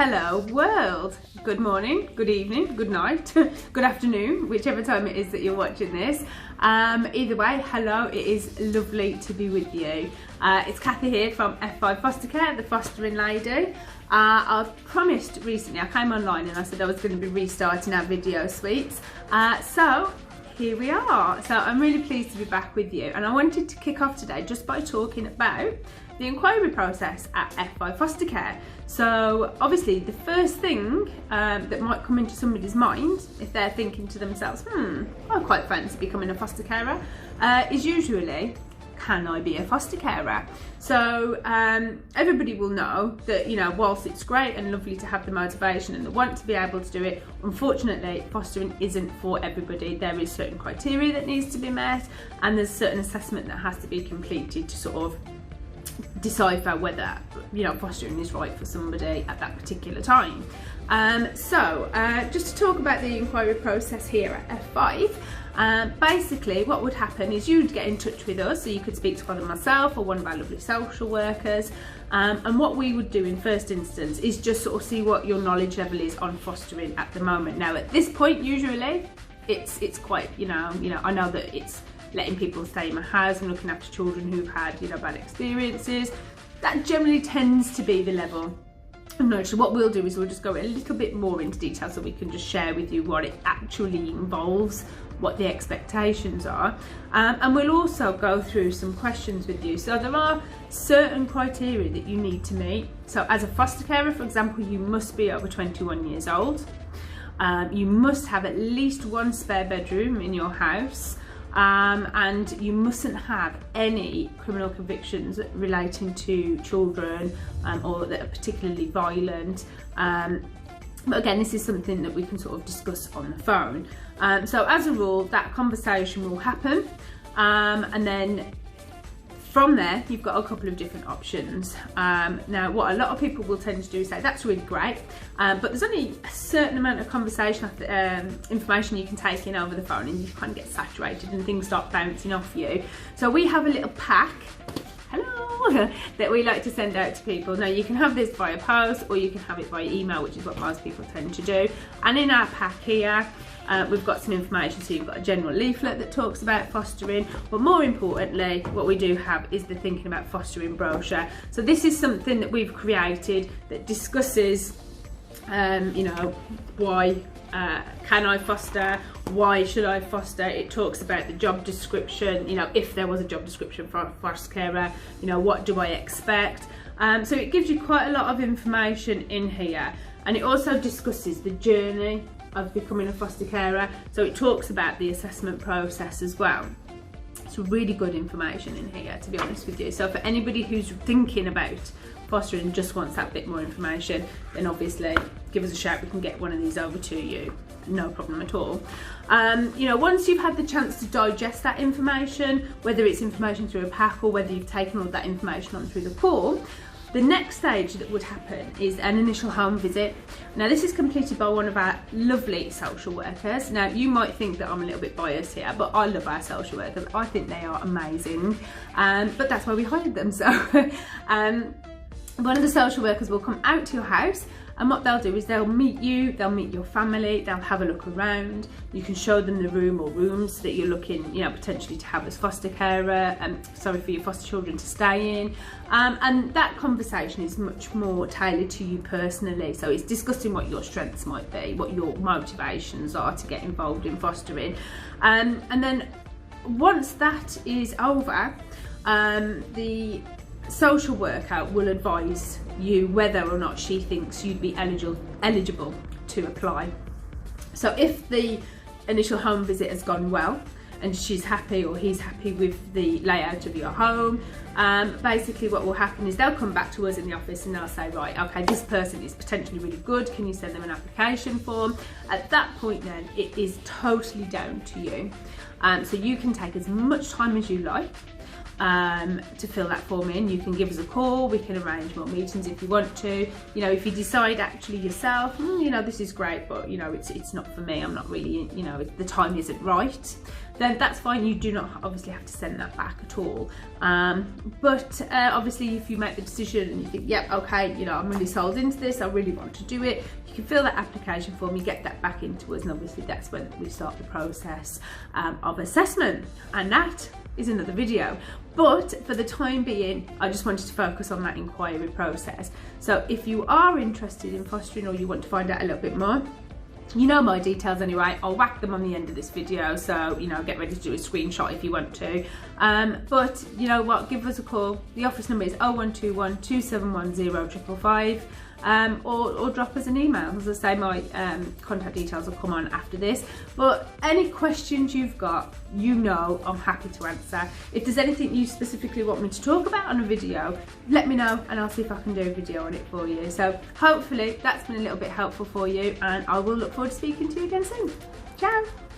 Hello world! Good morning, good evening, good night, good afternoon, whichever time it is that you're watching this. Either way, hello, it is lovely to be with you. It's Kathy here from F5 Foster Care, the fostering lady. I promised recently, I came online and I said I was going to be restarting our video suites. So here we are. So I'm really pleased to be back with you, and I wanted to kick off today just by talking about the inquiry process at F5 Foster Care. So obviously the first thing that might come into somebody's mind if they're thinking to themselves, I quite fancy becoming a foster carer, is usually, can I be a foster carer? So everybody will know that, you know, whilst it's great and lovely to have the motivation and the want to be able to do it, unfortunately fostering isn't for everybody. There is certain criteria that needs to be met, and there's certain assessment that has to be completed to sort of decipher whether, you know, fostering is right for somebody at that particular time. Just to talk about the inquiry process here at F5, basically what would happen is you'd get in touch with us, so you could speak to either myself or one of our lovely social workers, and what we would do in first instance is just sort of see what your knowledge level is on fostering at the moment. Now at this point usually it's quite, you know, I know that it's letting people stay in my house and looking after children who've had, you know, bad experiences. That generally tends to be the level of knowledge. So what we'll do is we'll just go a little bit more into detail so we can just share with you what it actually involves, what the expectations are, and we'll also go through some questions with you. So there are certain criteria that you need to meet. So as a foster carer, for example, you must be over 21 years old. You must have at least one spare bedroom in your house. And you mustn't have any criminal convictions relating to children or that are particularly violent. But again, this is something that we can sort of discuss on the phone. So as a rule, that conversation will happen, and then from there, you've got a couple of different options. Now, what a lot of people will tend to do is say, that's really great, but there's only a certain amount of conversation, information you can take in over the phone, and you kind of get saturated and things start bouncing off you. So we have a little pack, hello, that we like to send out to people. Now, you can have this via post or you can have it via email, which is what most people tend to do. And in our pack here, we've got some information. So you've got a general leaflet that talks about fostering, but more importantly, what we do have is the Thinking About Fostering brochure. So this is something that we've created that discusses, you know, why can I foster, why should I foster. It talks about the job description, you know, if there was a job description for a foster carer, you know, what do I expect. So it gives you quite a lot of information in here, and it also discusses the journey of becoming a foster carer. So it talks about the assessment process as well. It's really good information in here, to be honest with you. So for anybody who's thinking about fostering and just wants that bit more information, then obviously give us a shout. We can get one of these over to you, no problem at all. You know, once you've had the chance to digest that information, whether it's information through a pack or whether you've taken all that information on through the call, the next stage that would happen is an initial home visit. Now, this is completed by one of our lovely social workers. Now, you might think that I'm a little bit biased here, but I love our social workers. I think they are amazing, but that's why we hired them. So one of the social workers will come out to your house, and what they'll do is they'll meet you, they'll meet your family, they'll have a look around. You can show them the room or rooms that you're looking, you know, potentially to have as foster carer, for your foster children to stay in. And that conversation is much more tailored to you personally. So it's discussing what your strengths might be, what your motivations are to get involved in fostering. And then once that is over, the social worker will advise you whether or not she thinks you'd be eligible to apply. So if the initial home visit has gone well and she's happy or he's happy with the layout of your home, basically what will happen is they'll come back to us in the office and they'll say, right, okay, this person is potentially really good, can you send them an application form? At that point then, it is totally down to you. So you can take as much time as you like. to fill that form in. You can give us a call, we can arrange more meetings if you want to. You know, if you decide actually yourself, you know, this is great, but you know, it's not for me, I'm not really, you know, the time isn't right, then that's fine. You do not obviously have to send that back at all. But obviously if you make the decision and you think, yep, okay, you know, I'm really sold into this, I really want to do it, you can fill that application form, you get that back into us, and obviously that's when we start the process of assessment, and that is another video. But for the time being, I just wanted to focus on that inquiry process. So if you are interested in fostering, or you want to find out a little bit more, you know my details anyway, I'll whack them on the end of this video, so you know, get ready to do a screenshot if you want to. But you know what, give us a call. The office number is 0121 271 0555. Or drop us an email. As I say, my contact details will come on after this. But any questions you've got, you know I'm happy to answer. If there's anything you specifically want me to talk about on a video, let me know and I'll see if I can do a video on it for you. So hopefully that's been a little bit helpful for you, and I will look forward to speaking to you again soon. Ciao!